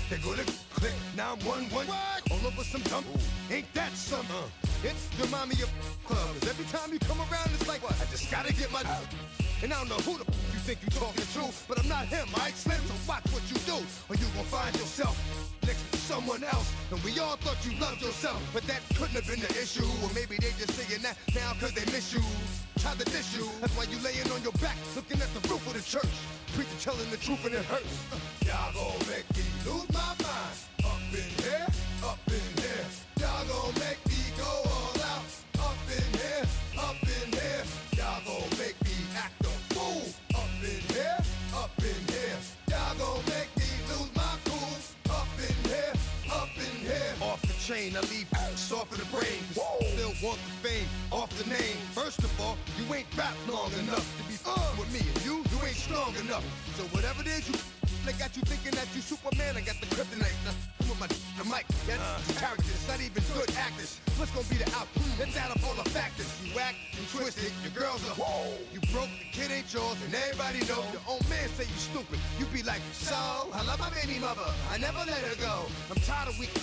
They go to click 911. What? All over some dump. Ain't that something? It's remind me of clubs. Every time you come around, it's like, what? I just gotta get my. And I don't know who the you think you talking to, but I'm not him, right, Slim? So watch what you do, or you gon' find yourself next to someone else. And we all thought you loved yourself, but that couldn't have been the issue. Or maybe they just saying that now cause they miss you. Try to diss you, that's why you laying on your back, looking at the roof of the church. Preacher telling the truth and it hurts. Y'all gon' make me lose my mind. Up in here, up in here. Y'all gon' make me go all out. Up in here, up in here. Y'all gon' make me act a fool. Up in here, up in here. Y'all gon' make me lose my cool. Up in here, up in here. Off the chain, I leave soft in the brain. Still want the fame, off the name. First of all, you ain't rap long enough to be with me. And you ain't strong enough. So whatever it is you they got you thinking that you Superman. I got the kryptonite. With my the mic, that's characters, not even good actors. What's gonna be the outcome? Let's add up all the factors. You act, you twisted, your girls are you broke, the kid ain't yours, and everybody know. Your own man say you stupid. You be like, so I love my baby mother, I never let her go. I'm tired of weak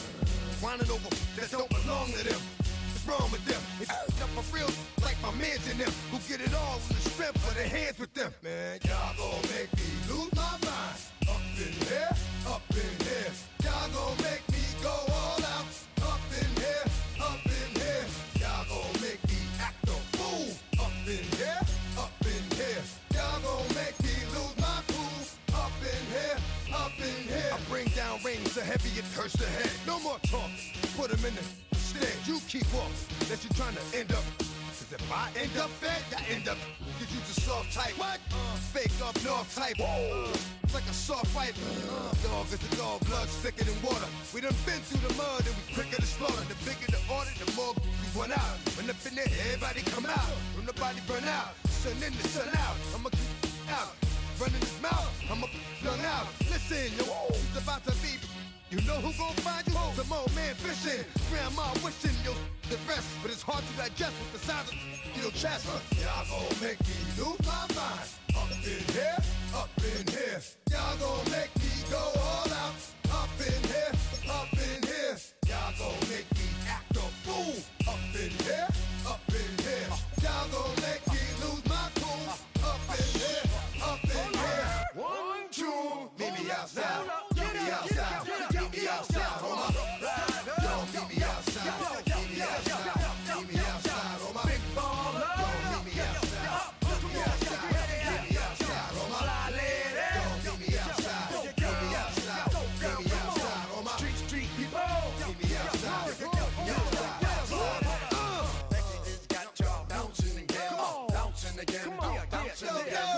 whining over that don't belong to them. What's wrong with them? It's up for real, like my mans in them, who get it all in the strength for their hands with them. Man, y'all gon' make me lose my mind. Up in here, up in here. Y'all gon' make me go all out. Up in here, up in here. Y'all gon' make me act a fool. Up in here, up in here. Y'all gon' make me lose my cool. Up in here, up in here. I bring down rain so heavy it hurts the head. No more talk, put him in the stand. You keep off, that you trying to end up. Cause if I end up fed, I end up. Cause you just soft type. What? Fake up north type. It's like a soft fight. Dog is a dog, blood thicker than water. We done been through the mud and we quicker to slaughter. The bigger the order, the more we run out. When up in there, everybody come out. When the body burn out, sun in the sun out. I'ma keep out. Running his mouth, I'ma young out. Listen, yo, it's about to be. You know who gon' find you? Some old man fishing. Grandma wishing you the best, but it's hard to digest with the sound of your chest. Y'all gon' make me lose my mind. Up in here, up in here. Y'all gon' make me go all out. Up in here, up in here. Y'all gon' make me act a fool. Up in here, up in here. Y'all gon' make me lose my cool. Up in here, up in here. 1, 2, meet me outside. Meet me outside. Meet me outside, hold up. Yo, meet me outside. Meet me outside. Meet me outside, hold up. Big baller. Yo, meet me outside. Meet me outside. Meet me outside, hold up. Yo, meet me outside. Meet me outside. Meet me outside, hold up. Street people. Meet me outside. Meet me outside. It's got y'all bouncing again. Bouncing again. Bouncing again.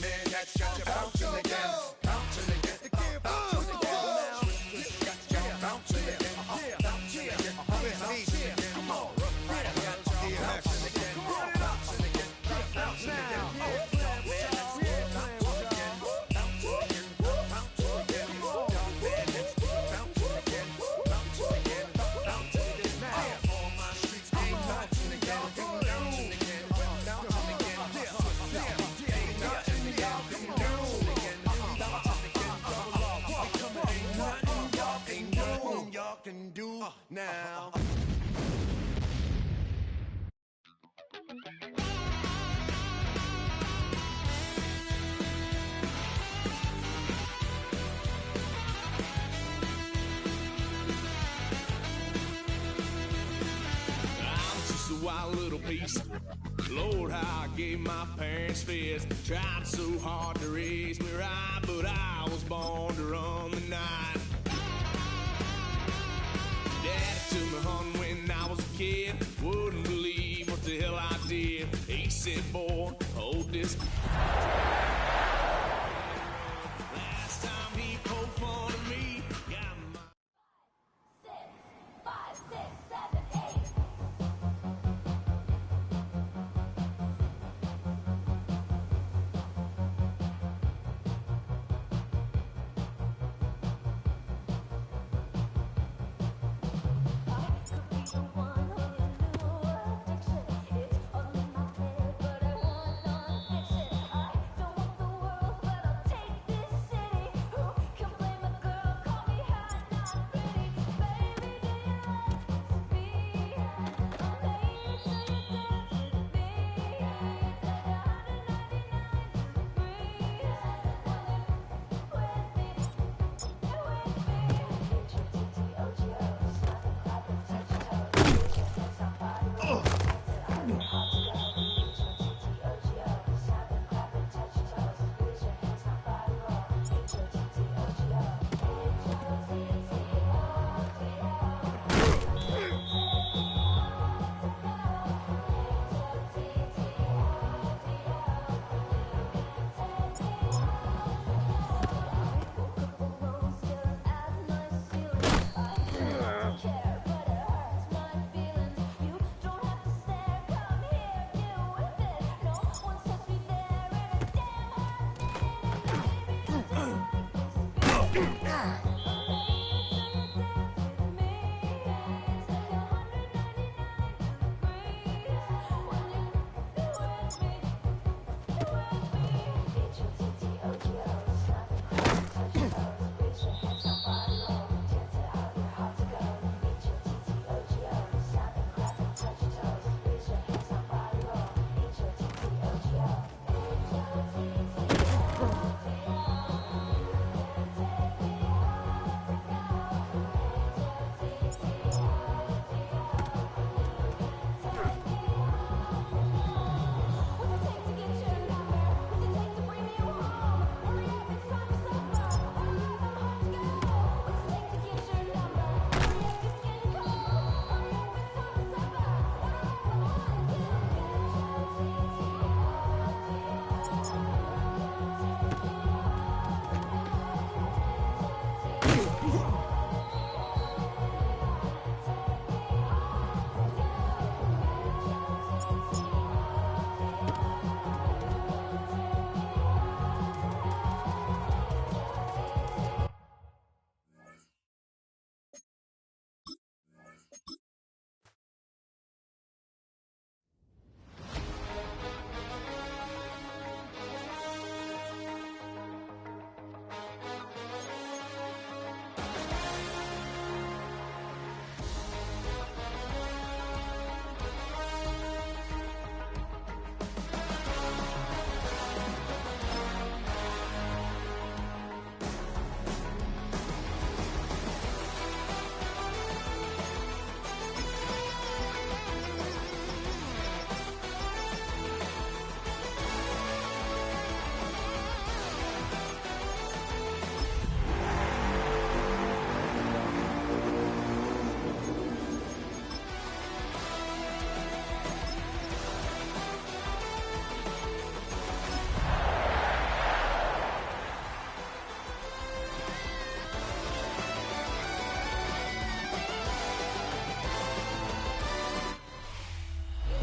Man, that's got you bouncing again. Bouncing again. Can do now. A wild little piece. Lord, how I gave my parents fist. Tried so hard to raise me right, but I was born to run the night. Daddy took me hunting when I was a kid. Wouldn't believe what the hell I did. He said, boy, hold this. Last time he poked fun of me, got my 6, 5, 6, 7, 8. Don't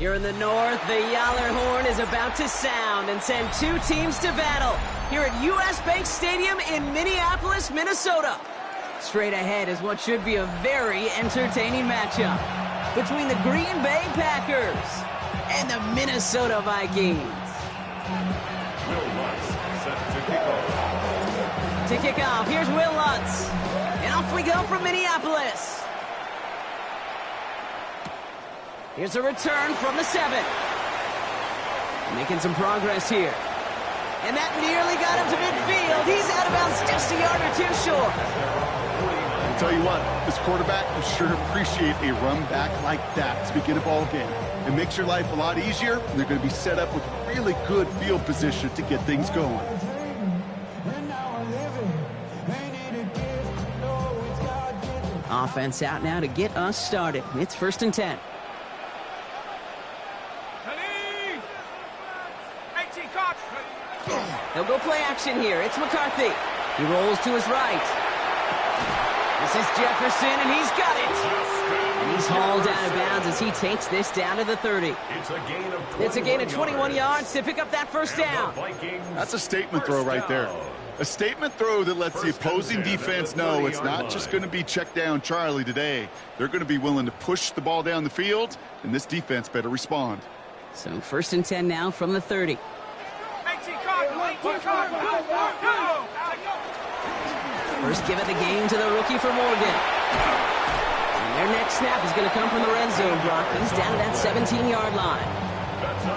Here in the north, the Yaller horn is about to sound and send two teams to battle here at US Bank Stadium in Minneapolis, Minnesota. Straight ahead is what should be a very entertaining matchup between the Green Bay Packers and the Minnesota Vikings. Will Lutz set to kick off. To kick off, here's Will Lutz. And off we go from Minneapolis. Here's a return from the 7. Making some progress here. And that nearly got him to midfield. He's out of bounds just a yard or two short. I'll tell you what, this quarterback will sure appreciate a run back like that to begin a ball game. It makes your life a lot easier, and they're going to be set up with really good field position to get things going. Offense out now to get us started. It's 1st and 10. He'll go play action here. It's McCarthy. He rolls to his right. This is Jefferson, and he's got it. And he's hauled out of bounds as he takes this down to the 30. It's a gain of 21 yards to pick up that first down. That's a statement throw right there. A statement throw that lets the opposing defense know it's not just going to be check down Charlie today. They're going to be willing to push the ball down the field, and this defense better respond. So 1st and 10 now from the 30. First give of the game to the rookie for Morgan. And their next snap is going to come from the red zone block. He's down at that 17-yard line.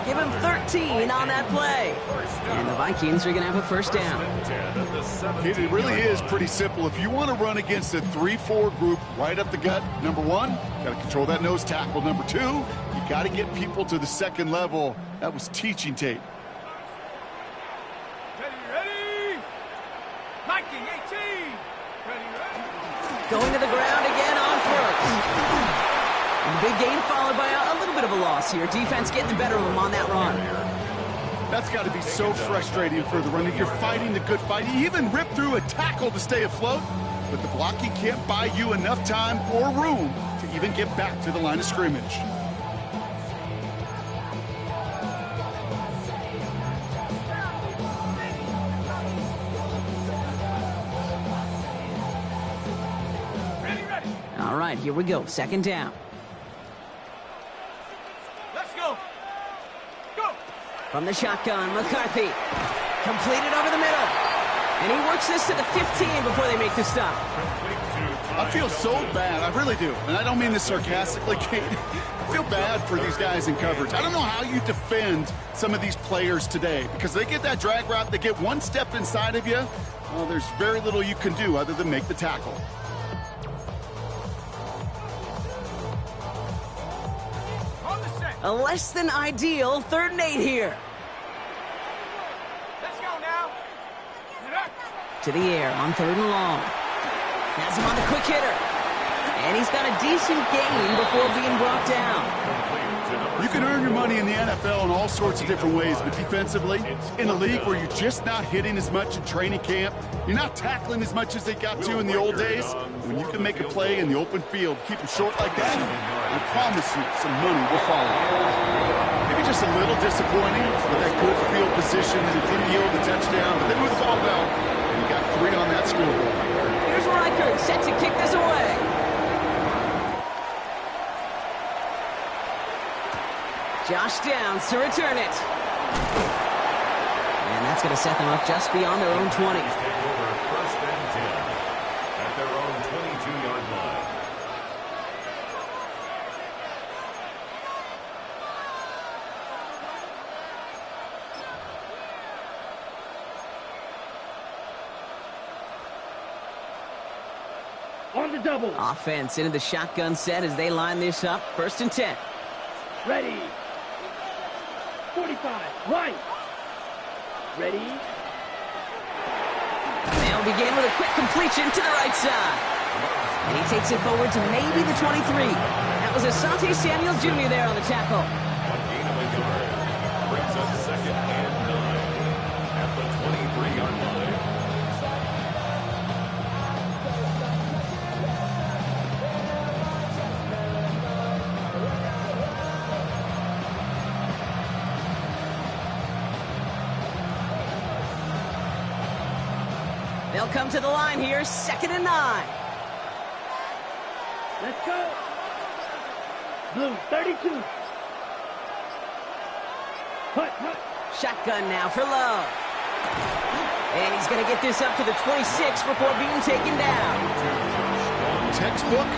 Give him 13 on that play. And the Vikings are going to have a first down. It really is pretty simple. If you want to run against a 3-4 group right up the gut, number one, got to control that nose tackle. Number two, you got to get people to the second level. That was teaching tape. Going to the ground again on first. And the big gain followed by a little bit of a loss here. Defense getting the better of them on that run. That's got to be so frustrating for the runner. You're fighting the good fight. You even rip through a tackle to stay afloat, but the blocking can't buy you enough time or room to even get back to the line of scrimmage. All right, here we go. 2nd down. Let's go. Go. From the shotgun, McCarthy. Completed over the middle. And he works this to the 15 before they make the stop. I feel so bad. I really do. And I don't mean this sarcastically, Kate. I feel bad for these guys in coverage. I don't know how you defend some of these players today because they get that drag route, they get one step inside of you. Well, there's very little you can do other than make the tackle. A less than ideal 3rd and 8 here. Let's go now. To the air on 3rd and long. Has him on the quick hitter. And he's got a decent gain before being brought down. You can earn your money in the NFL in all sorts of different ways, but defensively, in a league where you're just not hitting as much in training camp, you're not tackling as much as they got to in the old days, when you can make a play in the open field, keep them short like that, I promise you some money will follow. Maybe just a little disappointing with that good field position and it didn't yield a touchdown, but they moved the ball out, and you got 3 on that scoreboard. Here's Reichert set to kick this away. Josh Downs to return it. And that's going to set them up just beyond their own 20. Take over 1st and 10 at their own 22-yard line. On the double. Offense into the shotgun set as they line this up. 1st and 10. Ready. 45. Right. Ready. They'll begin with a quick completion to the right side. And he takes it forward to maybe the 23. That was Asante Samuel Jr. there on the tackle. A gain of a yard brings up 2nd and 9 at the 23-yard line. They'll come to the line here, 2nd and 9. Let's go. Blue 32. Hut. Shotgun now for Love. And he's going to get this up to the 26 before being taken down. Textbook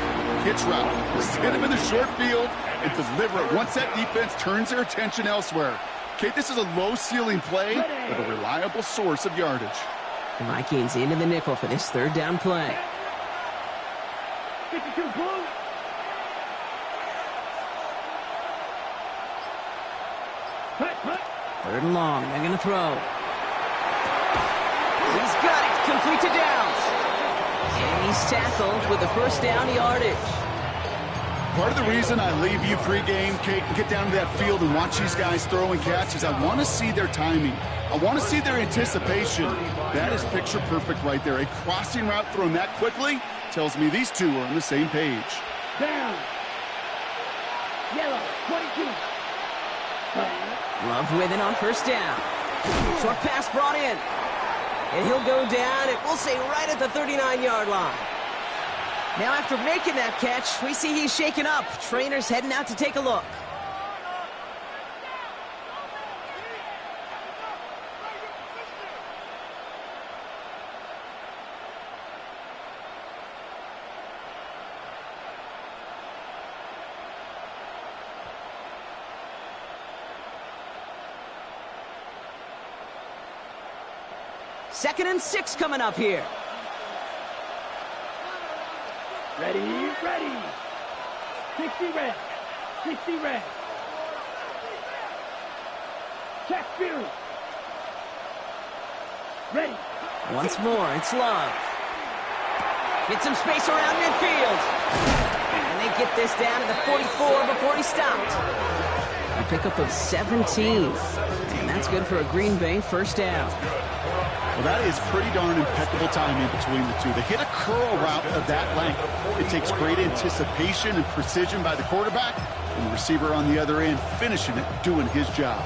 hitch route. Just hit him in the short field and deliver it once that defense turns their attention elsewhere. Okay, this is a low-ceiling play with a reliable source of yardage. The Vikings into the nickel for this 3rd down play. 52 blue. Hut. 3rd and long. They're going to throw. He's got it. Complete to Downs. And he's tackled with the 1st down yardage. Part of the reason I leave you pregame, Kate, and get down to that field and watch these guys throw and catch is I want to see their timing. I want to see their anticipation. That is picture perfect right there. A crossing route thrown that quickly tells me these two are on the same page. Down. Yellow 22. Love with it on 1st down. Short pass brought in. And he'll go down, and we'll say right at the 39-yard line. Now after making that catch, we see he's shaken up. Trainer's heading out to take a look. Second and 6 coming up here. Ready. 60 red. Check Fury. Ready. Once more, it's Love. Get some space around midfield. And they get this down to the 44 before he stopped. A pickup of 17. And that's good for a Green Bay 1st down. Well, that is pretty darn impeccable timing between the two. They hit a curl route of that length. It takes great anticipation and precision by the quarterback, and the receiver on the other end finishing it, doing his job.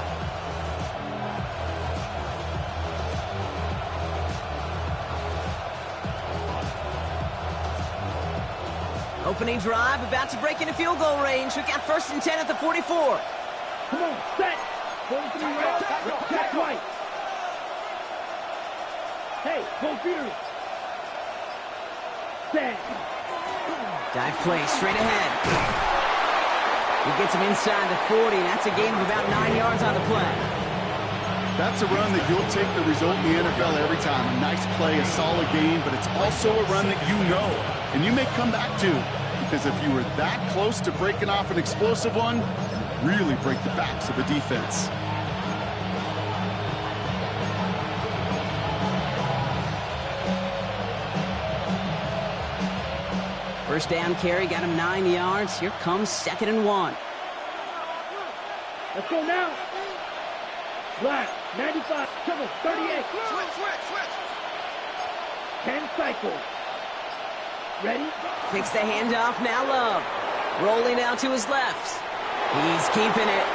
Opening drive, about to break into field goal range. We got 1st and 10 at the 44. Come on, set. 43 red. Check white. Hey, go Fury. Set. Dive play straight ahead. He gets him inside the 40. That's a gain of about 9 yards on the play. That's a run that you'll take the result in the NFL every time. A nice play, a solid game, but it's also a run that you know and you may come back to, because if you were that close to breaking off an explosive one, you really break the backs of a defense. First down carry, got him 9 yards. Here comes 2nd and 1. Let's go now. Black, 95, triple, 38. Switch. 10 cycles. Ready? Takes the handoff, now Love. Rolling out to his left. He's keeping it.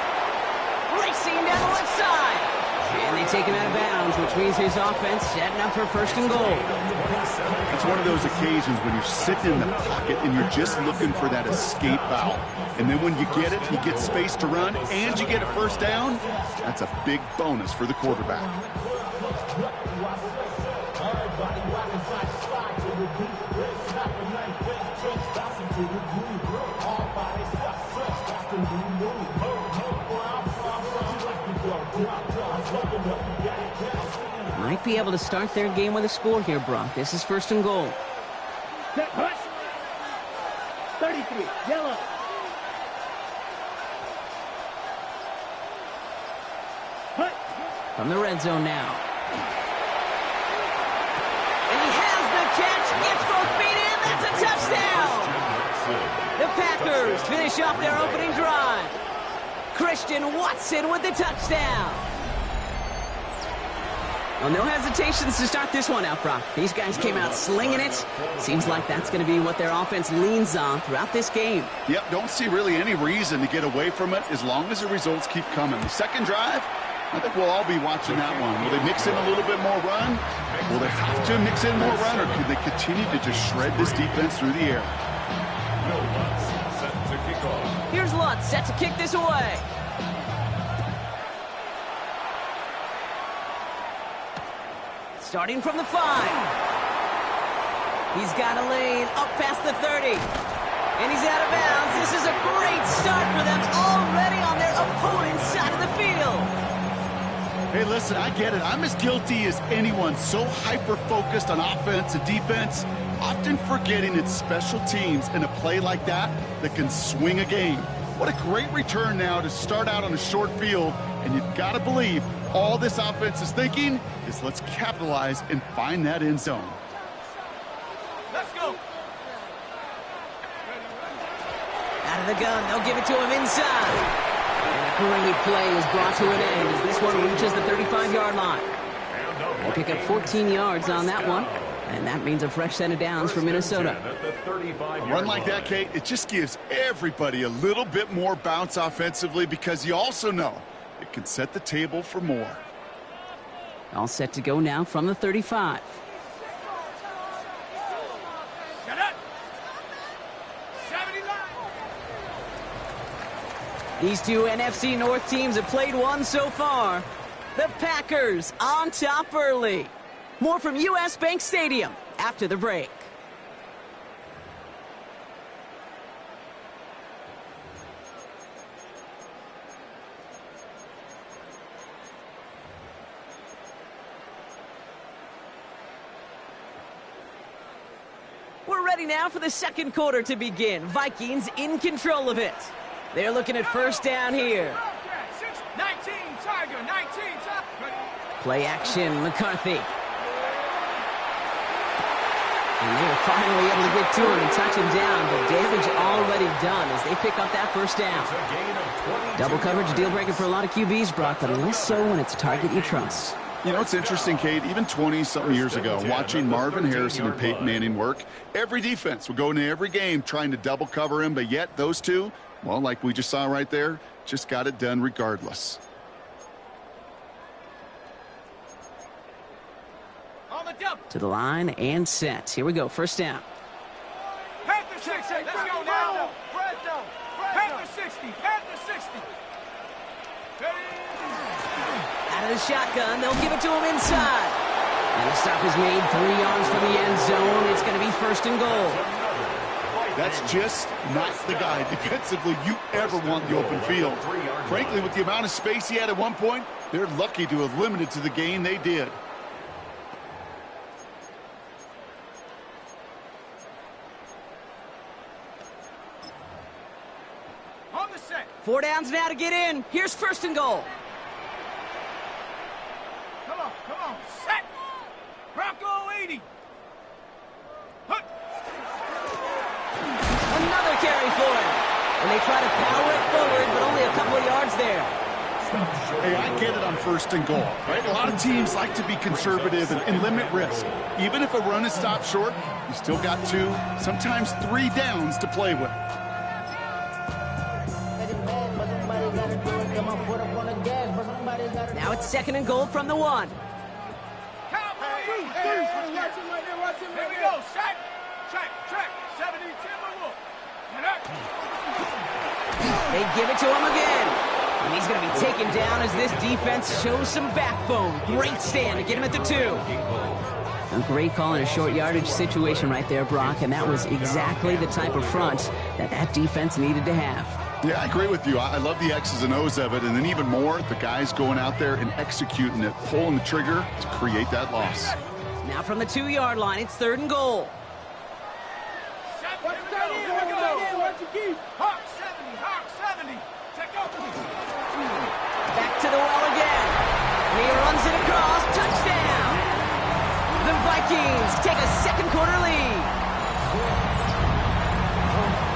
Racing down the left side. And they take him out of bounds, which means his offense setting up for 1st and goal. It's one of those occasions when you're sitting in the pocket and you're just looking for that escape valve. And then when you get it, you get space to run, and you get a 1st down. That's a big bonus for the quarterback. Might be able to start their game with a score here, Brock. This is 1st and goal. Set, hut. 33, yellow. Hut. From the red zone now. And he has the catch, gets both feet in, that's a touchdown! The Packers finish off their opening drive. Christian Watson with the touchdown. Well, no hesitations to start this one out, Brock. These guys came out slinging it. Seems like that's going to be what their offense leans on throughout this game. Yep, don't see really any reason to get away from it as long as the results keep coming. The second drive, I think we'll all be watching that one. Will they mix in a little bit more run? Will they have to mix in more run, or could they continue to just shred this defense through the air? Here's Lutz set to kick this away. Starting from the 5. He's got a lane up past the 30. And he's out of bounds. This is a great start for them already on their opponent's side of the field. Hey, listen, I get it. I'm as guilty as anyone, so hyper-focused on offense and defense, often forgetting it's special teams in a play like that that can swing a game. What a great return now to start out on a short field, and you've got to believe all this offense is thinking is let's capitalize and find that end zone. Let's go. Out of the gun, they'll give it to him inside. And a great play is brought to an end as this one reaches the 35-yard line. They pick up 14 yards on that one, and that means a fresh set of downs for Minnesota. A run like that, Kate, it just gives everybody a little bit more bounce offensively because you also know it can set the table for more. All set to go now from the 35. These two NFC North teams have played one so far. The Packers on top early. More from US Bank Stadium after the break. We're ready now for the second quarter to begin. Vikings in control of it. They're looking at first down here. 19, Tiger, 19, Tiger. Play action, McCarthy. And they are finally able to get to him and touch him down, but damage already done as they pick up that first down. Double coverage, deal breaker for a lot of QBs, Brock, but less so when it's a target you trust. You know, it's interesting, Kate, even 20-something years ago, watching Marvin Harrison and Peyton Manning work, every defense would go into every game trying to double cover him, but yet those two, well, like we just saw right there, just got it done regardless. To the line and set. Here we go, first down. Panther 60, let's go now. Panther 60, Panther 60. Out of the shotgun, they'll give it to him inside. And the stop is made 3 yards from the end zone. It's going to be first and goal. That's just not the guy defensively you ever want the open field. Frankly, with the amount of space he had at one point, they're lucky to have limited to the gain they did. On the set. 4 downs now to get in. Here's first and goal. Come on, set. Bronco 80. Another carry for him. And they try to power it forward, but only a couple of yards there. Hey, I get it on first and goal, right? A lot of teams like to be conservative and limit risk. Even if a run is stopped short, you still got 2, sometimes 3 downs to play with. Now it's second and goal from the 1. Here we go, set. Check. 70, Timberwolf. They give it to him again. And he's going to be taken down as this defense shows some backbone. Great stand to get him at the 2. A great call in a short yardage situation right there, Brock, and that was exactly the type of front that defense needed to have. Yeah, I agree with you. I love the X's and O's of it, and then even more, the guys going out there and executing it, pulling the trigger to create that loss. Now from the 2-yard line, it's third and goal. Hawk 70. Check out. Back to the well again. And he runs it across. Touchdown. The Vikings take a second quarter lead.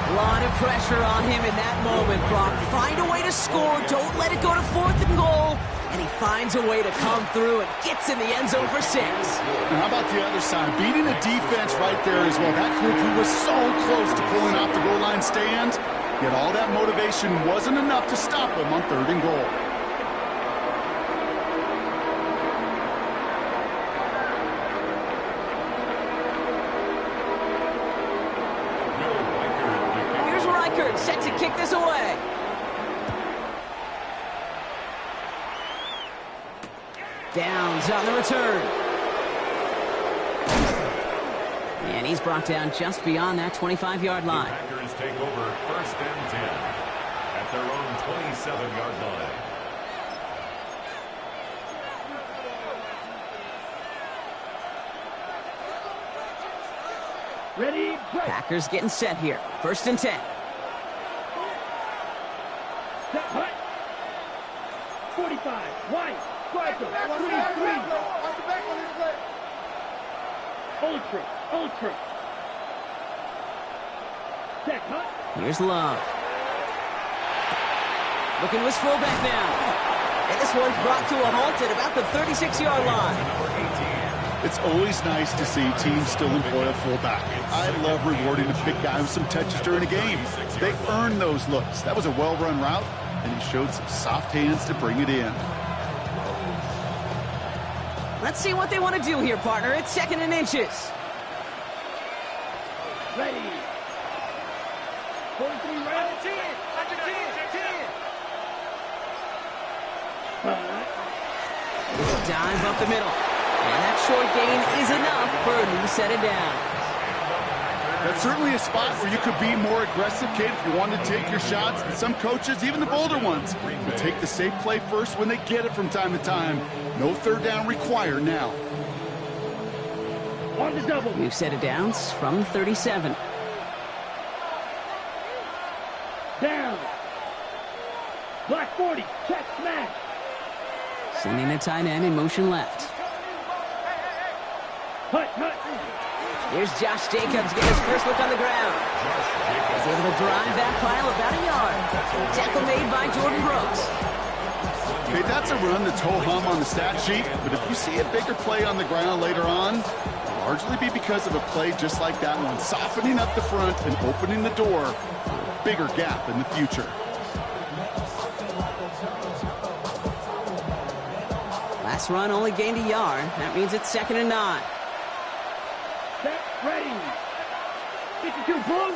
A lot of pressure on him in that moment, Brock. Find a way to score. Don't let it go to fourth and goal. And he finds a way to come through and gets in the end zone for 6. And how about the other side? Beating the defense right there as well. That group who was so close to pulling off the goal line stand, yet all that motivation wasn't enough to stop him on third and goal. record, set to kick this away. Downs on the return. And he's brought down just beyond that 25-yard line. The Packers take over 1st and 10 at their own 27-yard line. Ready, break. Packers getting set here. 1st and 10. Set, hut. 45, wide, striker, 3-3. Ultra. Set, hut. Here's Love. Looking to his fullback now. And this one's brought to a halt at about the 36-yard line. It's always nice to see teams still employ a fullback. I love rewarding a big guy with some touches during a game. They earn those looks. That was a well-run route, and he showed some soft hands to bring it in. Let's see what they want to do here, partner. It's 2nd and inches. Ready. 43 right. Under 10. Dive up the middle. And that short gain is enough for a new set of downs. That's certainly a spot where you could be more aggressive, Kate, if you wanted to take your shots. And some coaches, even the bolder ones, will take the safe play first when they get it from time to time. No 3rd down required now. On the double. New set of downs from 37. Down. Black 40. Check smash. Sending the tight end in motion left. Hut. Here's Josh Jacobs getting his first look on the ground. He's able to drive that pile about a yard. Tackle made by Jordan Brooks. Okay, that's a run that's ho-hum on the stat sheet, but if you see a bigger play on the ground later on, it'll largely be because of a play just like that one, softening up the front and opening the door for a bigger gap in the future. Last run only gained a yard. That means it's 2nd and 9. Set, ready. 52, blue.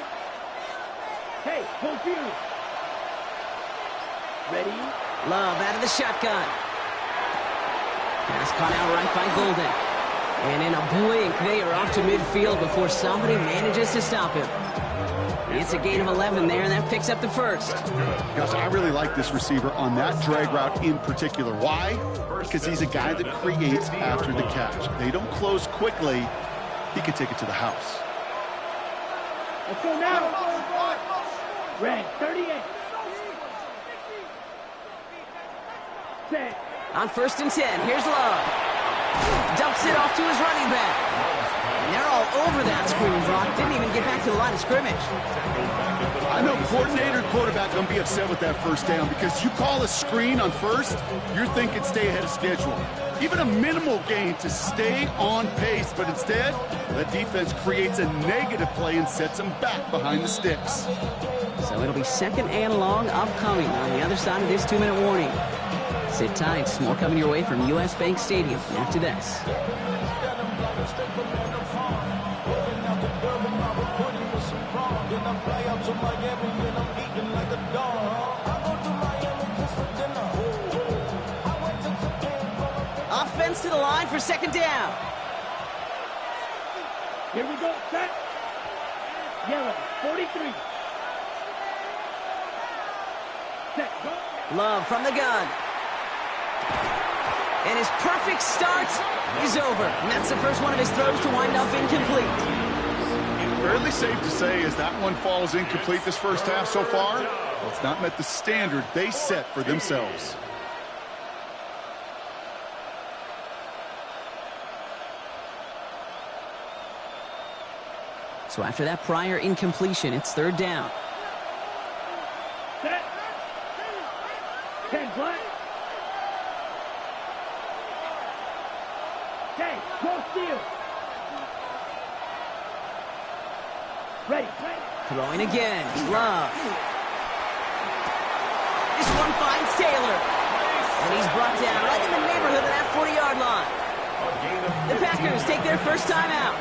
Hey, confused. Ready. Love out of the shotgun. Pass caught out right by Golden. And in a blink, they are off to midfield before somebody manages to stop him. It's a gain of 11 there, and that picks up the 1st. Gosh, I really like this receiver on that drag route in particular. Why? Because he's a guy that creates after the catch. They don't close quickly. He can take it to the house. Let's go now. Red, 38. Set. On 1st and 10, here's Love. Dumps it off to his running back. And they're all over that screen, Brock. Didn't even get back to the line of scrimmage. I know coordinator and quarterback going to be upset with that 1st down because you call a screen on 1st, you're thinking stay ahead of schedule. Even a minimal gain to stay on pace, but instead, that defense creates a negative play and sets them back behind the sticks. So it'll be 2nd and long upcoming on the other side of this 2-minute warning. Sit tight. More coming your way from U.S. Bank Stadium after this. Offense to the line for 2nd down. Here we go. Set. Yellow, 43. Set. Go. Love from the gun. And his perfect start is over. And that's the first one of his throws to wind up incomplete. Fairly safe to say as that one falls incomplete this 1st half so far, well, it's not met the standard they set for themselves. So after that prior incompletion, it's 3rd down. Set. 10 black. Okay, go steal. Ready. Throwing again. Love. This one finds Taylor. And he's brought down right in the neighborhood of that 40-yard line. The Packers take their first time out.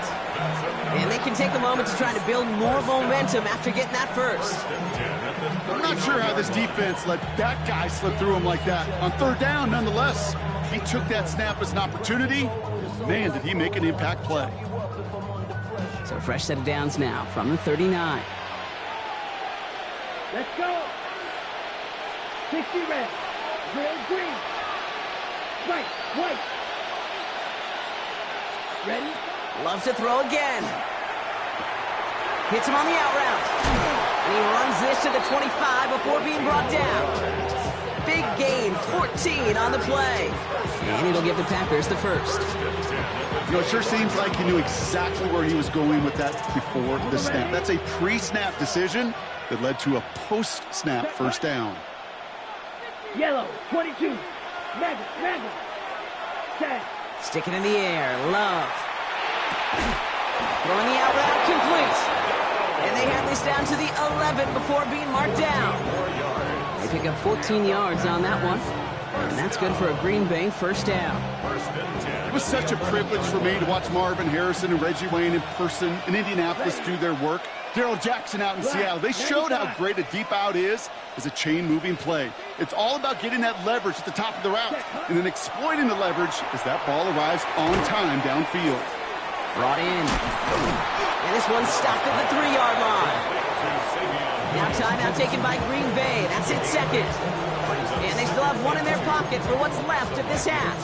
And they can take a moment to try to build more momentum after getting that first. I'm not sure how this defense let that guy slip through him like that. On third down, nonetheless, he took that snap as an opportunity. Man, did he make an impact play. So fresh set of downs now from the 39. Let's go. 60 red. Red, green. Right, white. Ready? Loves to throw again. Hits him on the out route. And he runs this to the 25 before being brought down. Big gain, 14 on the play. And it'll give the Packers the first. You know, it sure seems like he knew exactly where he was going with that before the snap. That's a pre-snap decision that led to a post-snap first down. Yellow, 22. Maggot. Set. Stick it in the air. Love. Throwing the out route complete. And they have this down to the 11 before being marked down. They pick up 14 yards on that one. And that's good for a Green Bay first down. It was such a privilege for me to watch Marvin Harrison and Reggie Wayne in person in Indianapolis do their work. Darrell Jackson out in Seattle. They showed how great a deep out is as a chain-moving play. It's all about getting that leverage at the top of the route and then exploiting the leverage as that ball arrives on time downfield. Brought in. And this one's stopped at the 3-yard line. Now timeout taken by Green Bay. That's it, second. And they still have one in their pocket for what's left of this half.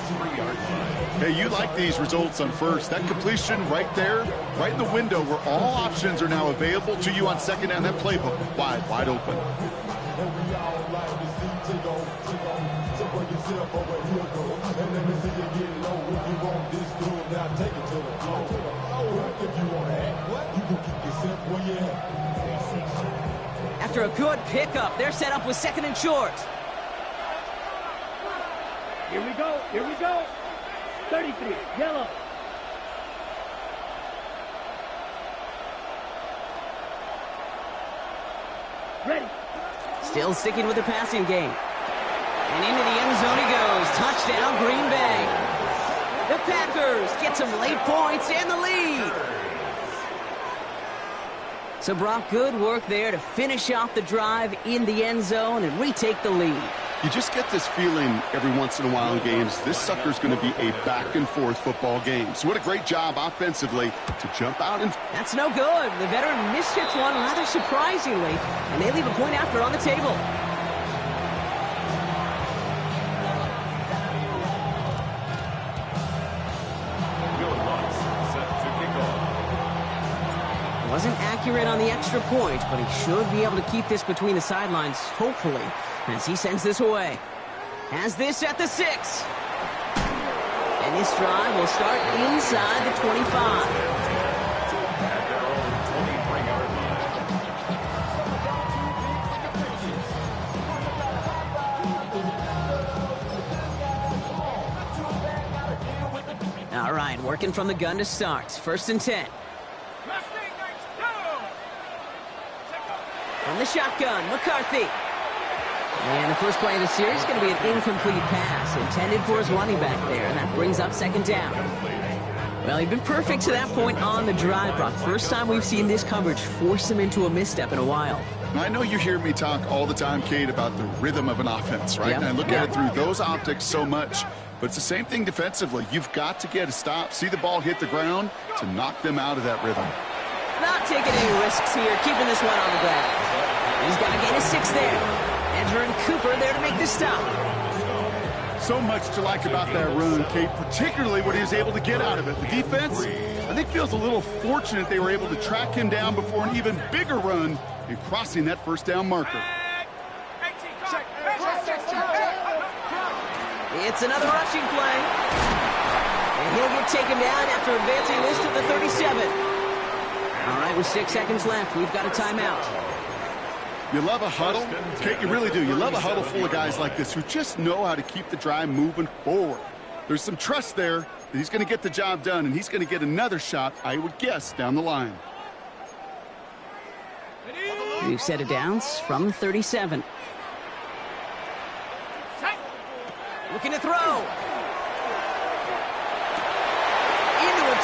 Hey, you like these results on first. That completion right there, right in the window where all options are now available to you on second down. That playbook wide open. After a good pickup, they're set up with second and short. Here we go. 33, yellow. Ready. Still sticking with the passing game. And into the end zone he goes. Touchdown, Green Bay. The Packers get some late points and the lead. So Brock, good work there to finish off the drive in the end zone and retake the lead. You just get this feeling every once in a while in games, this sucker's going to be a back-and-forth football game. So what a great job offensively to jump out and... That's no good. The veteran mishits one rather surprisingly, and they leave a point after on the table. Wasn't accurate on the extra point, but he should be able to keep this between the sidelines, hopefully, as he sends this away. Has this at the 6. And this drive will start inside the 25. At their own 23-yard line. All right, working from the gun to start. First and 10. From the shotgun, McCarthy. And the first play of the series is going to be an incomplete pass intended for his running back there, and that brings up second down. Well, he'd been perfect to that point on the drive, Brock. First time we've seen this coverage force him into a misstep in a while. I know you hear me talk all the time, Kate, about the rhythm of an offense, right? Yep. And I look at it through those optics so much. But it's the same thing defensively. You've got to get a stop, see the ball hit the ground to knock them out of that rhythm. Not taking any risks here, keeping this one on the ground. He's got to gain a 6 there. Andrew Cooper there to make the stop. So much to like about that run, Kate, particularly what he was able to get out of it. The defense, I think, feels a little fortunate they were able to track him down before an even bigger run in crossing that first down marker. It's another rushing play. And he'll get taken down after advancing this to the 37. All right, with 6 seconds left, we've got a timeout. You love a huddle? Kate, you really do. You love a huddle full of guys like this who just know how to keep the drive moving forward. There's some trust there that he's going to get the job done, and he's going to get another shot, I would guess, down the line. We've set it downs from the 37. Looking to throw.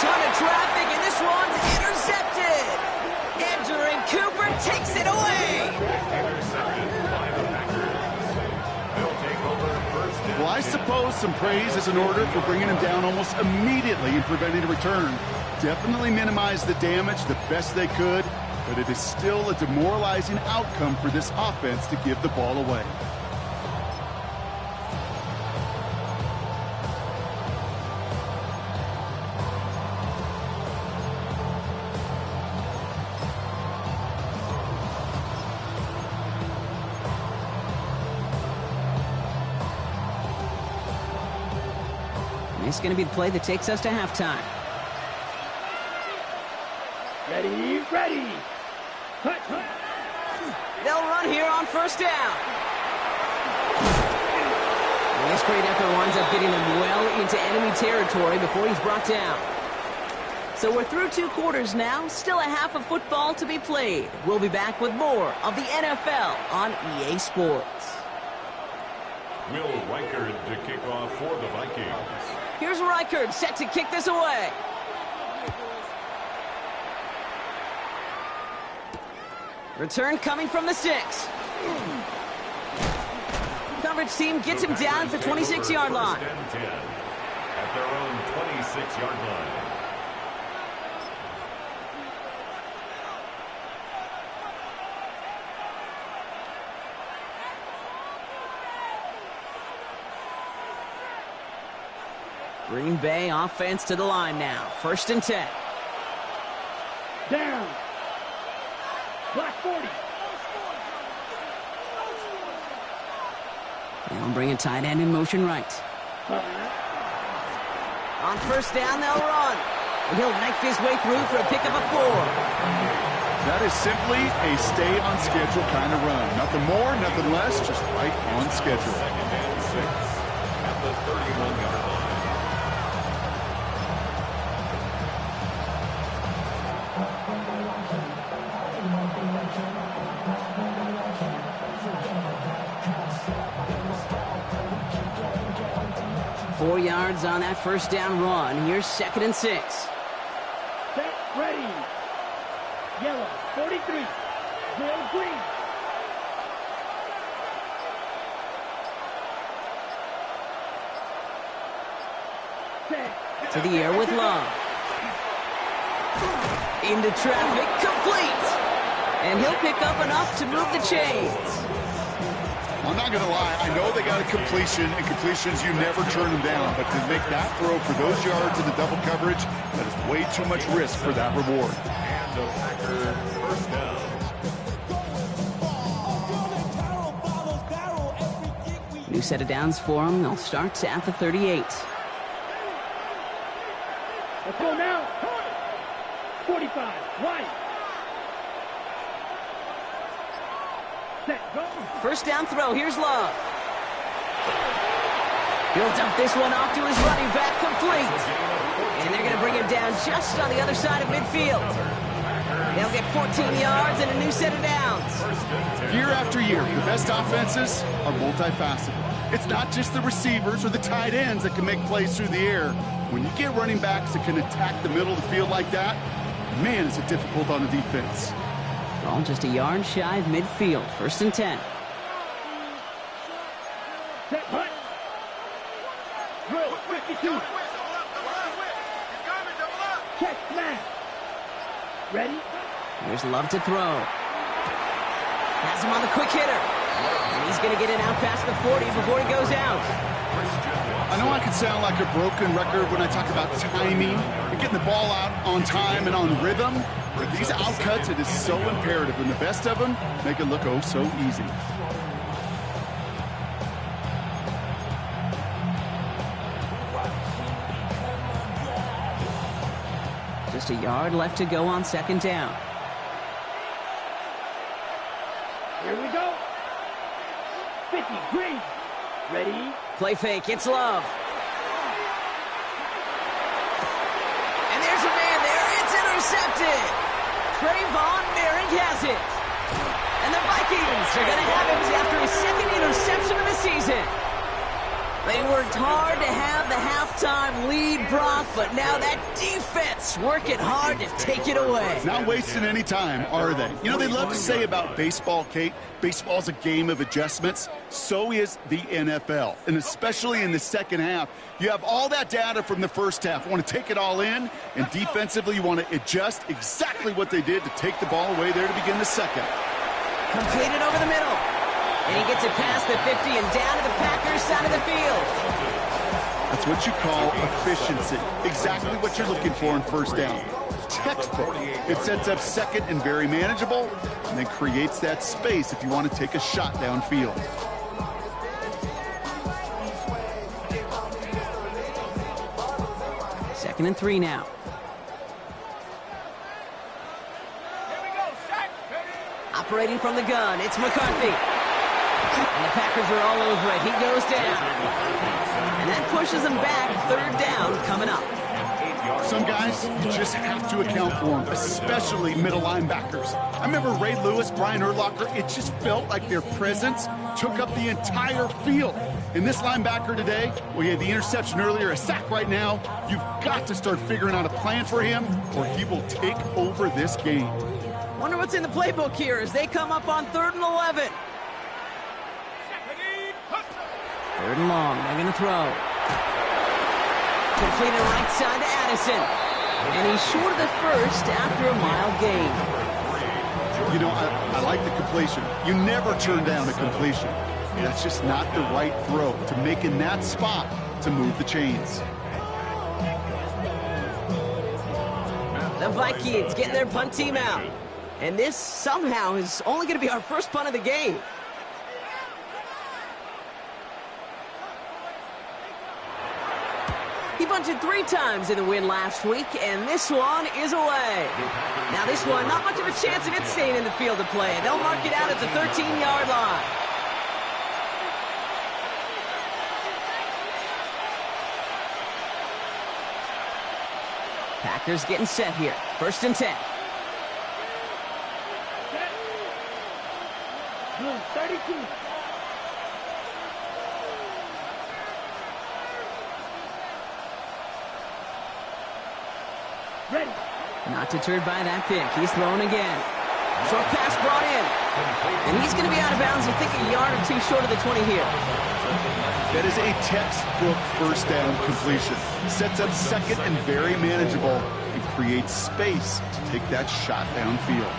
ton of traffic, and this one's intercepted. Andrew Cooper takes it away. Intercepted by the Packers. They'll take over first and Well, I 10. suppose some praise is in order for bringing him down almost immediately and preventing a return. Definitely minimized the damage the best they could, but it is still a demoralizing outcome for this offense to give the ball away. This is going to be the play that takes us to halftime. Ready, ready. Cut. They'll run here on first down. And this great effort winds up getting them well into enemy territory before he's brought down. So we're through 2 quarters now, still a half of football to be played. We'll be back with more of the NFL on EA Sports. Will Reichard to kick off for the Vikings. Here's Reichard set to kick this away. Return coming from the 6. Coverage team gets him down at the 26-yard line. First and 10 at their own 26-yard line. Green Bay offense to the line now. First and 10. Down. Black 40. They'll bring a tight end in motion right. On first down, they'll run. And he'll knife his way through for a pickup of 4. That is simply a stay-on-schedule kind of run. Nothing more, nothing less, just right on schedule. Second and 6 at the 31-yard line. 4 yards on that first down run. Here's second and 6. Set, ready. Yellow, 43. Bill Green. Set. To the air with Love. Into traffic, complete. And he'll pick up enough to move the chains. I'm not going to lie. I know they got a completion, and completions, you never turn them down. But to make that throw for those yards in the double coverage, that is way too much risk for that reward. And the Packers first down. New set of downs for them. They'll start at the 38. Let's go now. 45. White. Set, go. First down throw. Here's Love. He'll dump this one off to his running back, complete. And they're going to bring him down just on the other side of midfield. They'll get 14 yards and a new set of downs. Year after year, the best offenses are multifaceted. It's not just the receivers or the tight ends that can make plays through the air. When you get running backs that can attack the middle of the field like that, man, is it difficult on the defense. Ball just a yard shy of midfield. First and 10. Set, punt. Drill, 52. Check, smash. Ready? Here's Love to throw. Has him on the quick hitter. And he's going to get it out past the 40 before he goes out. I know I can sound like a broken record when I talk about timing and getting the ball out on time and on rhythm, but these outcuts, it is so imperative, and the best of them make it look oh so easy. Just a yard left to go on second down. Here we go. 50, green. Ready? Play fake, it's Love. And there's a man there, it's intercepted. Trayvon Merrick has it. And the Vikings are going to have him after his second interception of the season. They worked hard to have the halftime lead, Brock, but now that defense working hard to take it away. Not wasting any time, are they? You know, they love to say about baseball, Kate, baseball's a game of adjustments. So is the NFL, and especially in the second half. You have all that data from the first half. You want to take it all in, and defensively you want to adjust exactly what they did to take the ball away there to begin the second. Completed over the middle. And he gets it past the 50 and down to the Packers side of the field. That's what you call efficiency. Exactly what you're looking for in first down. Textbook. It sets up second and very manageable, and then creates that space if you want to take a shot downfield. Second and 3 now. Operating from the gun, it's McCarthy. And the Packers are all over it. He goes down. And that pushes them back. Third down coming up. Some guys, you just have to account for them, especially middle linebackers. I remember Ray Lewis, Brian Urlacher, it just felt like their presence took up the entire field. And this linebacker today, well, he had the interception earlier, a sack right now. You've got to start figuring out a plan for him, or he will take over this game. Wonder what's in the playbook here as they come up on 3rd and 11. 3rd and long, they're going to throw. Completed right side to Addison. And he's short of the first after a mile gain. You know, I like the completion. You never turn down a completion. That's just not the right throw to make in that spot to move the chains. The Vikings getting their punt team out. And this somehow is only going to be our first punt of the game. He punted 3 times in the win last week, and this one is away. Now this one, not much of a chance of it staying in the field to play. They'll mark it out at the 13-yard line. Packers getting set here. 1st and 10. Blue 32. Ready. Not deterred by that pick. He's throwing again. Short pass brought in. And he's going to be out of bounds, I think, a yard or 2 short of the 20 here. That is a textbook first down completion. Sets up second and very manageable and creates space to take that shot downfield.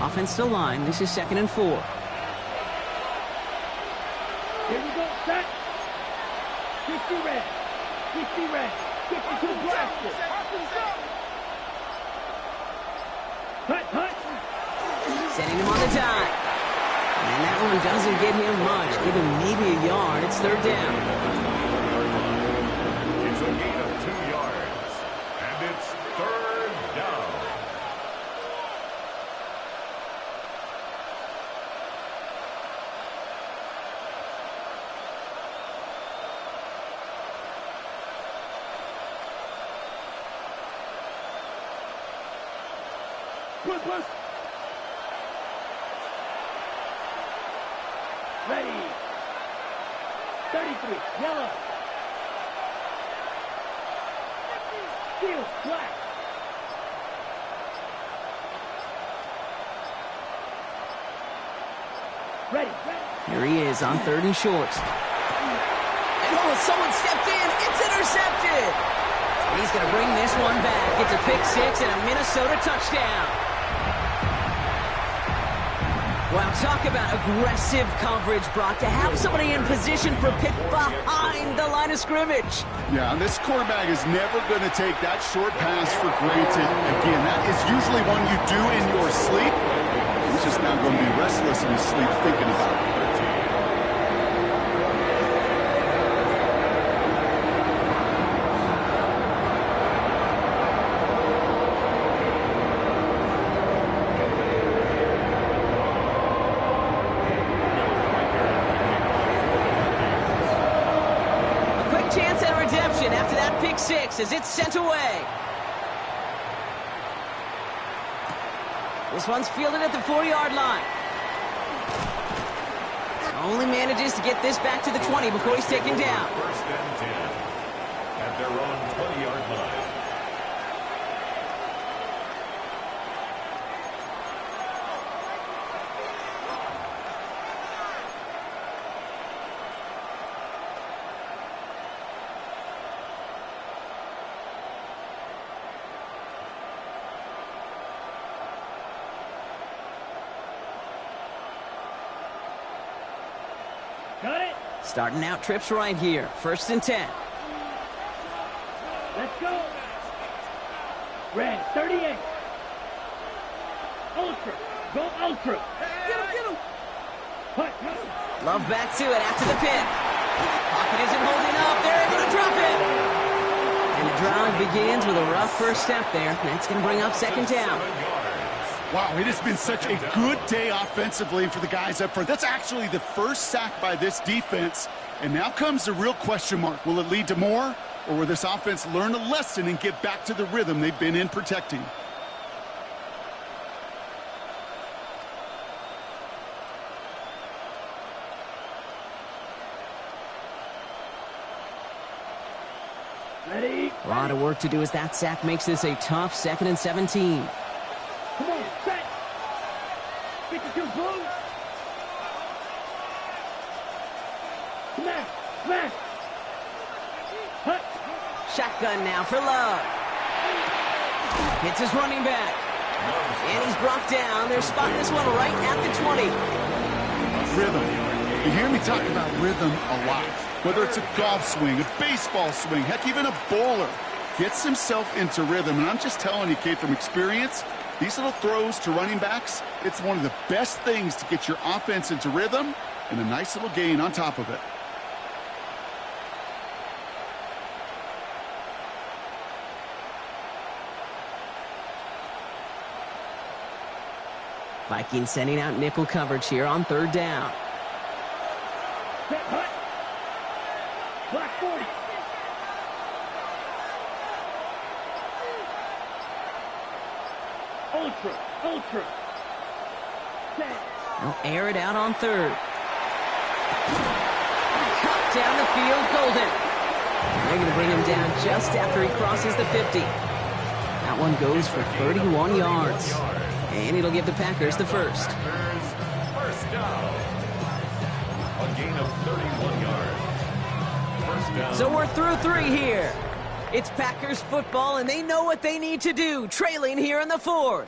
Offensive line, this is 2nd and 4. Here we go, set. 50 red. 50 red. 52 blasted. Hut. Setting him on the dime. And that one doesn't get him much. Give him maybe a yard. It's 3rd down. It's a gain of 2 yards. And it's 3rd down. Push. Ready. 33, yellow. Field, black. Ready. Here he is on 3rd and short. And someone stepped in. It's intercepted. And he's going to bring this one back. It's a pick 6 and a Minnesota touchdown. Wow, talk about aggressive coverage, Brock. To have somebody in position for a pick behind the line of scrimmage. Yeah, and this quarterback is never going to take that short pass for granted. Again, that is usually one you do in your sleep. He's just not going to be restless in his sleep thinking about it. Chance at redemption after that pick 6 as it's sent away. This one's fielded at the 4-yard line. Only manages to get this back to the 20 before he's taken down. First and 10 at their own 20-yard line. Got it? Starting out trips right here. First and 10. Let's go. Red, 38. Ultra. Go ultra. Get him. Hut. Love back to it after the pick. Pocket isn't holding up. They're able to drop it. And the drive begins with a rough first step there. That's going to bring up second down. Wow, it has been such a good day offensively for the guys up front. That's actually the first sack by this defense. And now comes the real question mark. Will it lead to more? Or will this offense learn a lesson and get back to the rhythm they've been in protecting? Ready? A lot of work to do as that sack makes this a tough 2nd and 17. Come on, set. 52 blue. Smash. Hut. Shotgun now for Love. Hits his running back. And he's brought down. They're spotting this one right at the 20. Rhythm. You hear me talk about rhythm a lot. Whether it's a golf swing, a baseball swing, heck, even a bowler gets himself into rhythm. And I'm just telling you, kid, from experience, these little throws to running backs, it's one of the best things to get your offense into rhythm and a nice little gain on top of it. Vikings sending out nickel coverage here on 3rd down. Set, hut. Black 40. Ultra. Set. They'll air it out on 3rd. Cut down the field, Golden. They're going to bring him down just after he crosses the 50. That one goes for 31 yards. And it'll give the Packers the first. First down. A gain of 31 yards. First down. So we're through 3 here. It's Packers football, and they know what they need to do, trailing here in the 4th.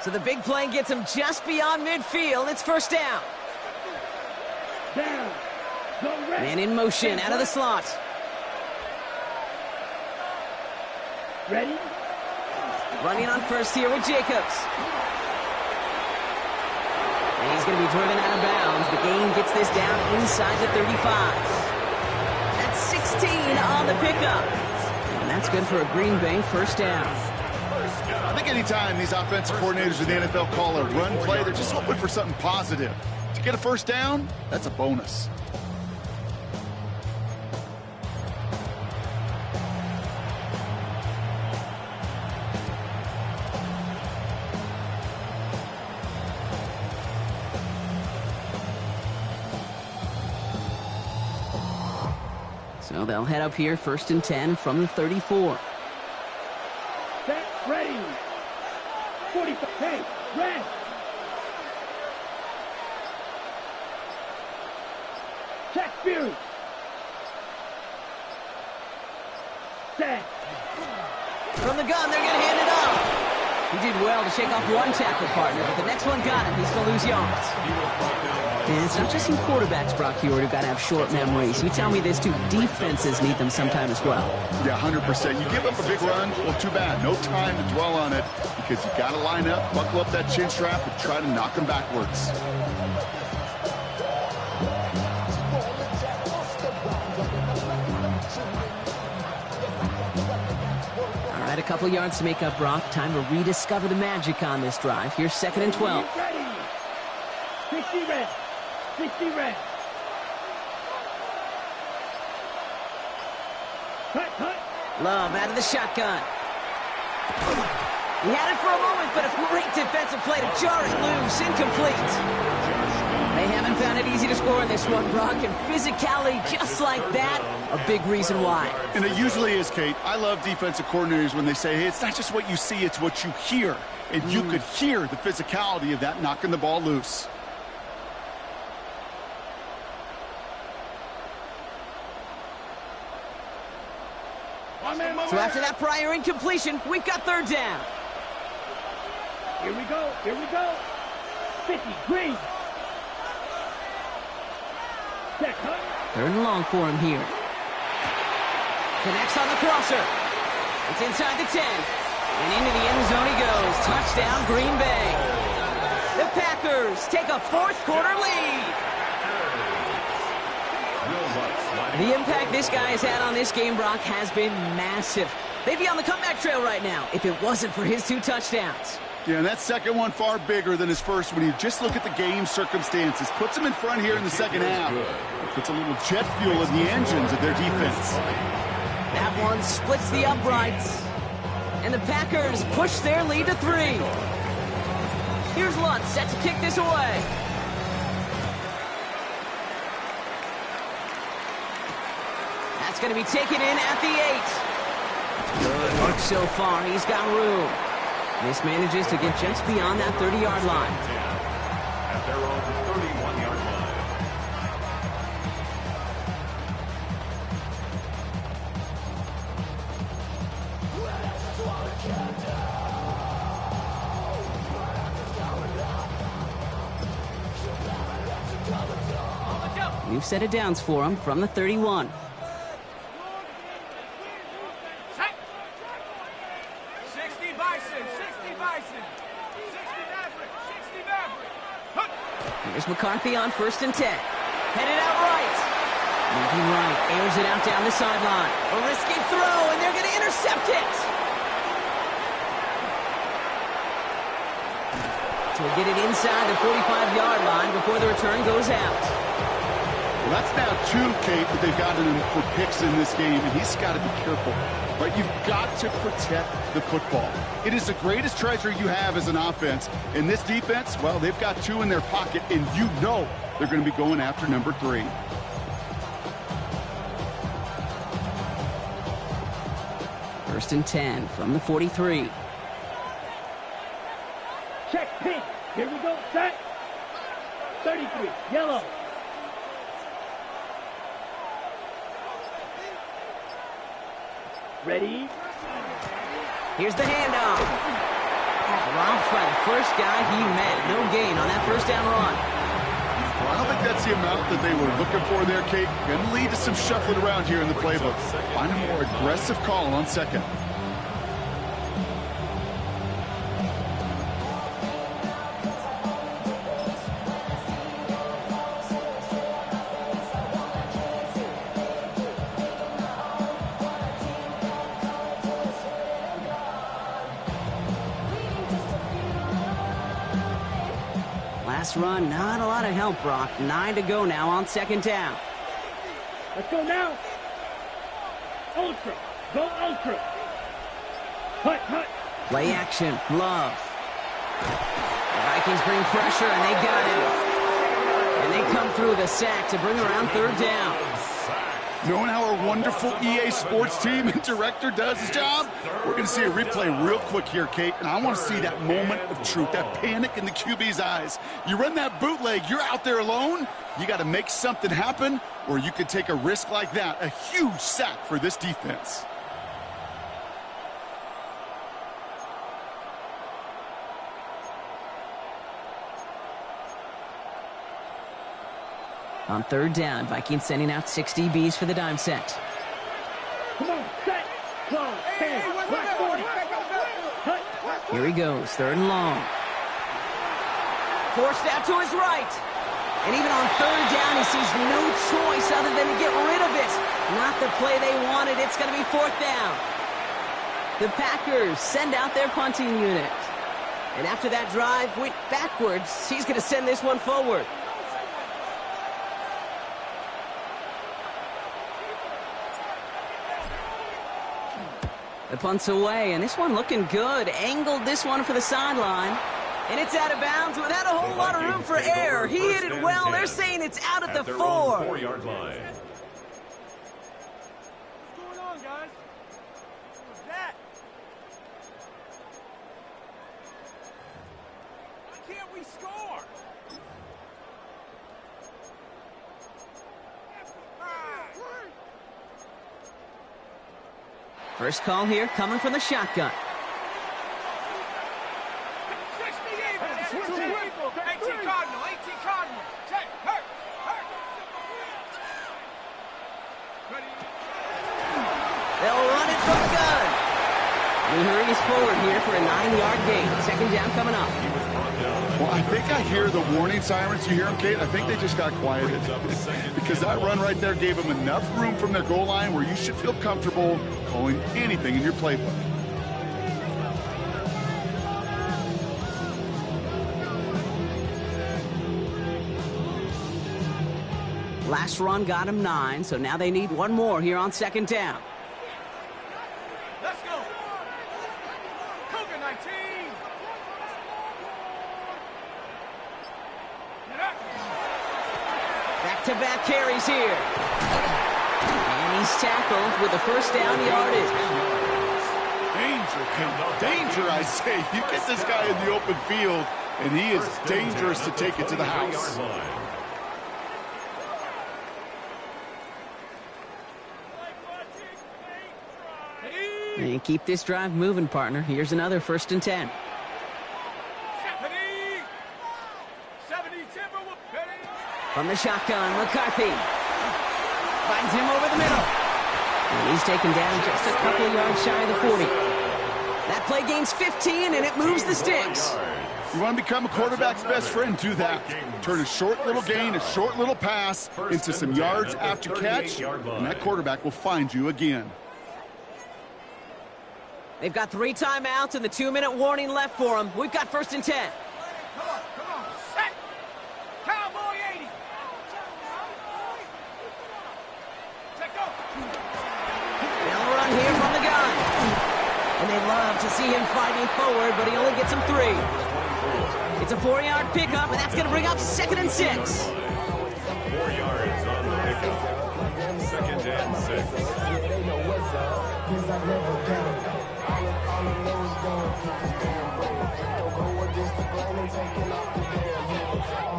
So the big play gets him just beyond midfield. It's first down. Down. Go red. Man in motion out of the slot. Ready? Running on first here with Jacobs. And he's going to be driven out of bounds. The gain gets this down inside the 35. That's 16 on the pickup. And that's good for a Green Bay first down. I think anytime these offensive coordinators in the NFL call a run play, they're just hoping for something positive. To get a first down, that's a bonus. So they'll head up here first and 10 from the 34. Set. Ready. 45. Hey, red. Check Fury. Set. From the gun, they're going to hand it off. He did well to shake off one tackle partner, but the next one got him. He's going to lose yards. And it's not just some quarterbacks, Brock Heward, who got to have short memories. You tell me this too. Defenses need them sometime as well. Yeah, 100%. You give up a big run, well, too bad. No time to dwell on it because you got to line up, buckle up that chin strap, and try to knock them backwards. right, a couple yards to make up, Brock. Time to rediscover the magic on this drive. Here's 2nd and 12. Ready. 60 red. 60 red. Cut. Love out of the shotgun. He had it for a moment, but a great defensive play to jar it loose. Incomplete. They haven't found it easy to score in this one, Brock, and physicality just like that, a big reason why. And it usually is, Kate. I love defensive coordinators when they say, hey, it's not just what you see, it's what you hear. And you could hear the physicality of that knocking the ball loose. So after that prior incompletion, we've got 3rd down. Here we go. 50, green. Check, cut. 3rd and long for him here. Connects on the crosser. It's inside the 10. And into the end zone he goes. Touchdown, Green Bay. The Packers take a 4th quarter lead. The impact this guy has had on this game, Brock, has been massive. They'd be on the comeback trail right now if it wasn't for his 2 touchdowns. Yeah, and that second one far bigger than his first when you just look at the game circumstances. Puts him in front here in the second half. Puts a little jet fuel in the engines of their defense. That one splits the uprights. And the Packers push their lead to 3. Here's Lutz set to kick this away. That's going to be taken in at the 8. Good work so far. He's got room. This manages to get just beyond that 30-yard line. At their own 31-yard line. New set of downs for him from the 31. 60 Bison. 60 Maverick. Here's McCarthy on 1st and 10. Headed out right. Moving right, airs it out down the sideline. A risky throw, and they're going to intercept it. So we'll get it inside the 45-yard line before the return goes out. Well, that's now 2, Kate, that they've gotten him for picks in this game, and he's got to be careful. Right? You've got to protect the football. It is the greatest treasure you have as an offense. And this defense, well, they've got 2 in their pocket, and you know they're going to be going after number 3. First and 10 from the 43. Check pink. Here we go. Set. 33. Yellow. Ready? Here's the handoff. Dropped by the first guy he met. No gain on that first down run. Well, I don't think that's the amount that they were looking for there, Kate. Going to lead to some shuffling around here in the playbook. Find a more aggressive call on 2nd. Last run, not a lot of help, Brock. 9 to go now on 2nd down. Let's go now. Ultra. Go ultra. Cut. Play action. Love. The Vikings bring pressure, and they got him. And they come through the sack to bring around 3rd down. Knowing how our wonderful EA Sports team and director does his job, we're going to see a replay real quick here, Kate, and I want to see that moment of truth, that panic in the QB's eyes. You run that bootleg, you're out there alone, you got to make something happen, or you could take a risk like that, a huge sack for this defense. On 3rd down, Vikings sending out 6 DBs for the dime set. Come on, set. Close. 10. Black 40. Cut. Here he goes, 3rd and long. Forced out to his right. And even on 3rd down, he sees no choice other than to get rid of it. Not the play they wanted. It's going to be 4th down. The Packers send out their punting unit. And after that drive went backwards, he's going to send this one forward. The punt's away, and this one looking good. Angled this one for the sideline. And it's out of bounds without a whole lot of room for error. He hit it well. They're saying it's out at the 4. 4-yard line. What's going on, guys? What was that? Why can't we score? First call here coming from the shotgun. 18 Cardinal, 18 Cardinal. Check, hurt. They'll run it from the gun. He hurries forward here for a 9-yard gain. Second down coming up. Well, I think I hear the warning sirens. You hear them, Kate? I think they just got quieted. Because that run right there gave them enough room from their goal line where you should feel comfortable calling anything in your playbook. Last run got him 9, so now they need one more here on second down. Let's go. Cougar 19. Back-to-back carries here. And he's tackled with the first down yardage. Danger, I say. You get this guy in the open field, and he is dangerous to take it to the house. And keep this drive moving, partner. Here's another 1st and 10. From the shotgun, McCarthy finds him over the middle. And he's taken down just a couple yards shy of the 40. That play gains 15, and it moves the sticks. You want to become a quarterback's best friend, do that. Turn a short little gain, a short little pass into some yards after catch, and that quarterback will find you again. They've got 3 timeouts and the 2-minute warning left for them. We've got 1st and 10. Come on. Set. Cowboy 80. Check go. They'll run here from the gun. And they love to see him fighting forward, but he only gets him 3. It's a 4-yard pickup, and that's going to bring up 2nd and 6. 4 yards on the pickup. 2nd and 6.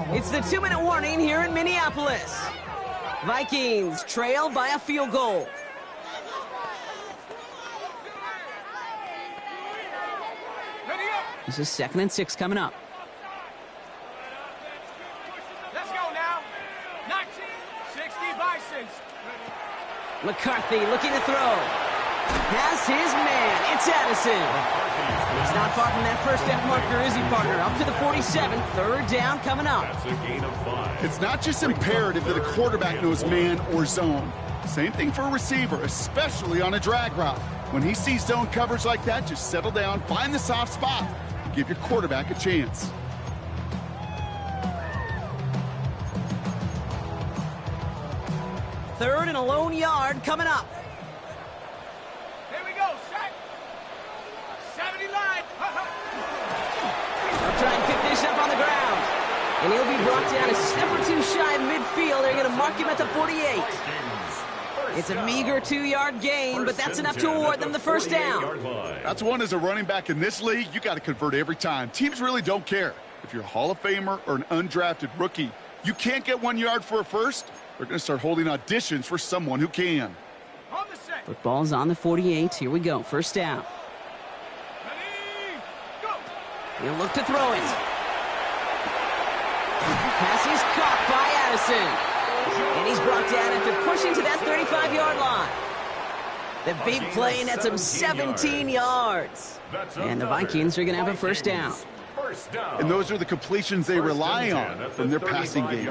It's the 2-minute warning here in Minneapolis. Vikings trail by a field goal. This is 2nd and 6 coming up. Let's go now. 1960 Bisons. McCarthy looking to throw. Has his man. It's Addison. He's not far from that first F marker, is he, partner? Up to the 47. 3rd down coming up. That's a gain of 5. It's not just imperative that a quarterback knows man or zone. Same thing for a receiver, especially on a drag route. When he sees zone coverage like that, just settle down, find the soft spot, and give your quarterback a chance. Third and a lone yard coming up. Here we go, set. 70 line. They'll try and pick this up on the ground. And he'll be brought down a step or 2 shy of midfield. They're going to mark him at the 48. It's a meager 2-yard gain, but that's enough to award them the 1st down. That's one as a running back in this league, you got to convert every time. Teams really don't care. If you're a Hall of Famer or an undrafted rookie, you can't get 1 yard for a first, they're going to start holding auditions for someone who can. On the set. Football's on the 48. Here we go. 1st down. Ready, go. He'll look to throw it. Pass is caught by Addison. And he's brought down after pushing to that 35-yard line. The big play nets him 17 yards. And the Vikings are going to have a 1st down. And those are the completions they rely on from their passing game.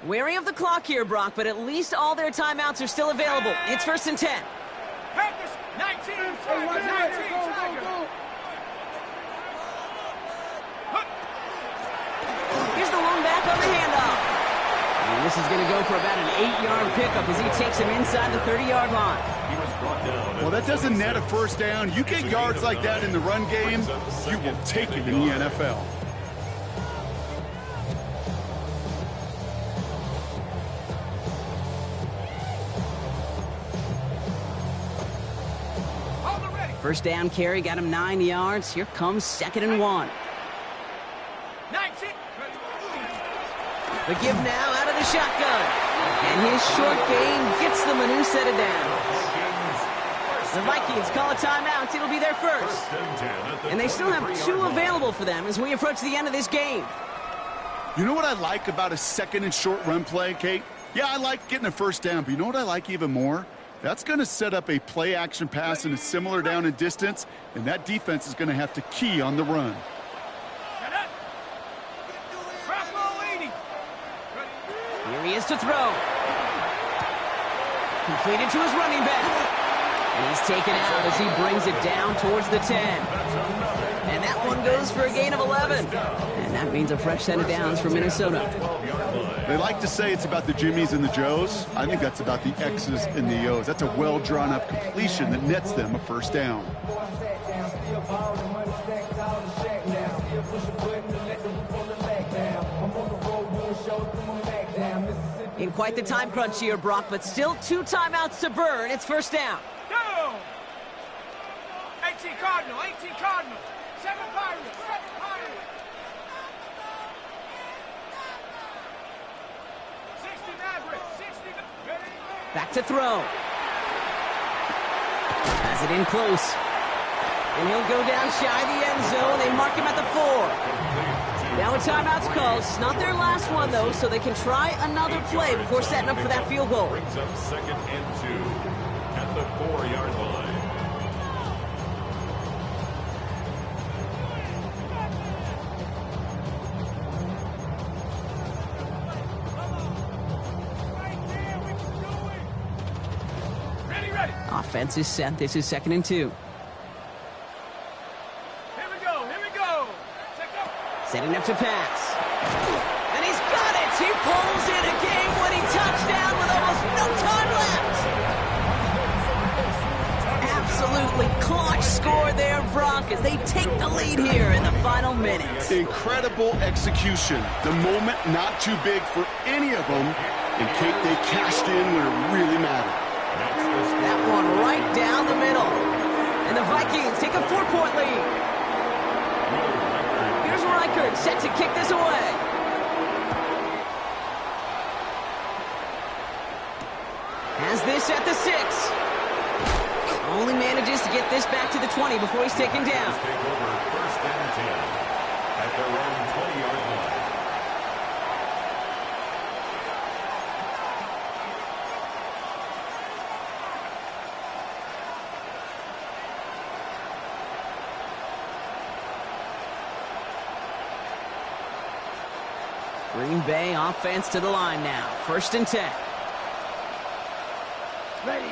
Wary of the clock here, Brock, but at least all their timeouts are still available. It's 1st and 10. Panthers, 19, Tiger, 19, Tiger. Here's the lone back on the handoff. And this is going to go for about an 8-yard pickup as he takes him inside the 30-yard line. He was brought down. Well, that doesn't net a first down. You get yards like that in the run game, you will take it in the NFL. First down carry got him 9 yards. Here comes 2nd and 1. 19. The give now out of the shotgun. And his short game gets them a new set of downs. The Vikings call a timeout. It'll be their first. And they still have 2 available for them as we approach the end of this game. You know what I like about a 2nd and short run play, Kate? Yeah, I like getting a first down, but you know what I like even more? That's going to set up a play-action pass in a similar down and distance, and that defense is going to have to key on the run. Here he is to throw. Completed to his running back. And he's taken out as he brings it down towards the 10. And that one goes for a gain of 11. And that means a fresh set of downs for Minnesota. They like to say it's about the Jimmies and the Joes. I think that's about the X's and the O's. That's a well-drawn-up completion that nets them a first down. In quite the time crunch here, Brock, but still 2 timeouts to burn. It's first down. Go! 18 Cardinal, 18 Cardinal. 7 Pirates, 7 Pirates. 60 Mavericks, 60 Mavericks. Back to throw. Has it in close. And he'll go down shy of the end zone. They mark him at the 4. Now a timeout's called. It's not their last one, though, so they can try another play before setting up for that field goal. Brings up 2nd and 2 at the 4-yard line. Ready. Offense is set. This is 2nd and 2. Here we go. Setting up to pass. And he's got it! He pulls in a game-winning touchdown with almost no time left! Absolutely clutch score there, Brock, as they take the lead here in the final minutes. Incredible execution. The moment not too big for any of them. And Kate, they cashed in when it really mattered. That one right down the middle. And the Vikings take a 4-point lead. Here's Reichert set to kick this away. Has this at the 6. Only manages to get this back to the 20 before he's taken down. Take over 1st and 10 at their own 20-yard line. Green Bay offense to the line now. 1st and 10. Ready.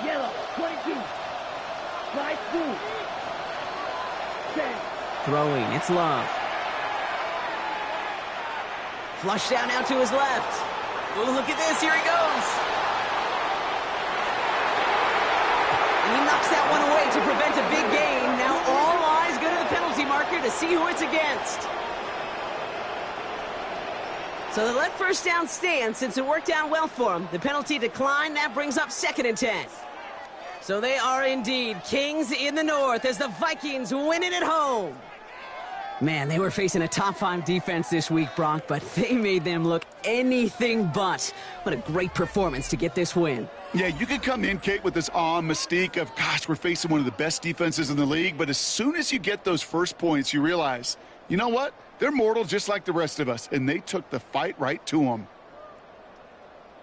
Yellow, 22. Slide 2. 10. Throwing, it's Love. Flush down now to his left. Oh, look at this, here he goes. And he knocks that one away to prevent a big gain. Now all eyes go to the penalty marker to see who it's against. So they let first down stand since it worked out well for them. The penalty declined. That brings up 2nd and 10. So they are indeed kings in the north as the Vikings win it at home. Man, they were facing a top 5 defense this week, Brock, but they made them look anything but. What a great performance to get this win. Yeah, you could come in, Kate, with this awe and mystique of, gosh, we're facing one of the best defenses in the league, but as soon as you get those first points, you realize, you know what? They're mortal just like the rest of us, and they took the fight right to them.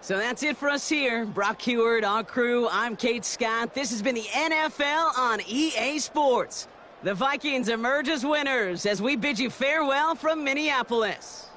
So that's it for us here. Brock Heward, our crew, I'm Kate Scott. This has been the NFL on EA Sports. The Vikings emerge as winners as we bid you farewell from Minneapolis.